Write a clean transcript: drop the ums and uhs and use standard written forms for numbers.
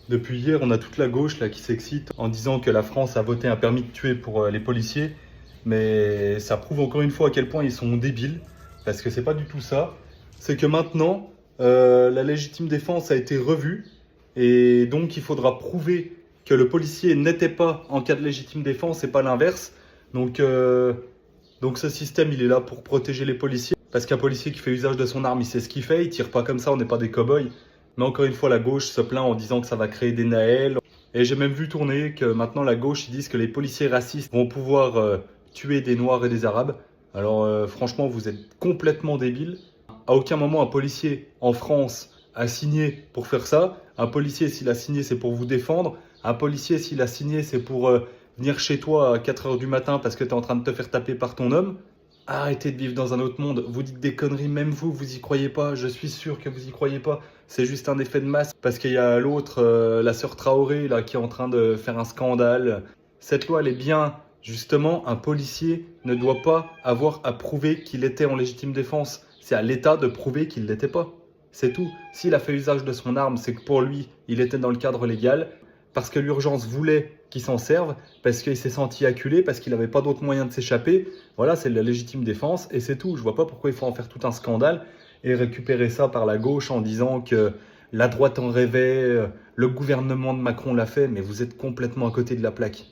Depuis hier, on a toute la gauche là qui s'excite en disant que la France a voté un permis de tuer pour les policiers. Mais ça prouve encore une fois à quel point ils sont débiles. Parce que c'est pas du tout ça. C'est que maintenant, la légitime défense a été revue. Et donc il faudra prouver que le policier n'était pas en cas de légitime défense et pas l'inverse. Donc, donc ce système, il est là pour protéger les policiers. Parce qu'un policier qui fait usage de son arme, il sait ce qu'il fait. Il tire pas comme ça, on n'est pas des cow-boys. Mais encore une fois, la gauche se plaint en disant que ça va créer des Naël. Et j'ai même vu tourner que maintenant la gauche, ils disent que les policiers racistes vont pouvoir tuer des Noirs et des Arabes. Alors franchement, vous êtes complètement débiles. À aucun moment un policier en France a signé pour faire ça. Un policier, s'il a signé, c'est pour vous défendre. Un policier, s'il a signé, c'est pour venir chez toi à 4 heures du matin parce que tu es en train de te faire taper par ton homme. Arrêtez de vivre dans un autre monde. Vous dites des conneries, même vous, vous y croyez pas. Je suis sûr que vous y croyez pas. C'est juste un effet de masse parce qu'il y a l'autre, la sœur Traoré, là, qui est en train de faire un scandale. Cette loi, elle est bien. Justement, un policier ne doit pas avoir à prouver qu'il était en légitime défense. C'est à l'État de prouver qu'il ne l'était pas. C'est tout. S'il a fait usage de son arme, c'est que pour lui, il était dans le cadre légal. Parce que l'urgence voulait qu'il s'en serve, parce qu'il s'est senti acculé, parce qu'il n'avait pas d'autre moyen de s'échapper. Voilà, c'est de la légitime défense et c'est tout. Je vois pas pourquoi il faut en faire tout un scandale et récupérer ça par la gauche en disant que la droite en rêvait, le gouvernement de Macron l'a fait, mais vous êtes complètement à côté de la plaque.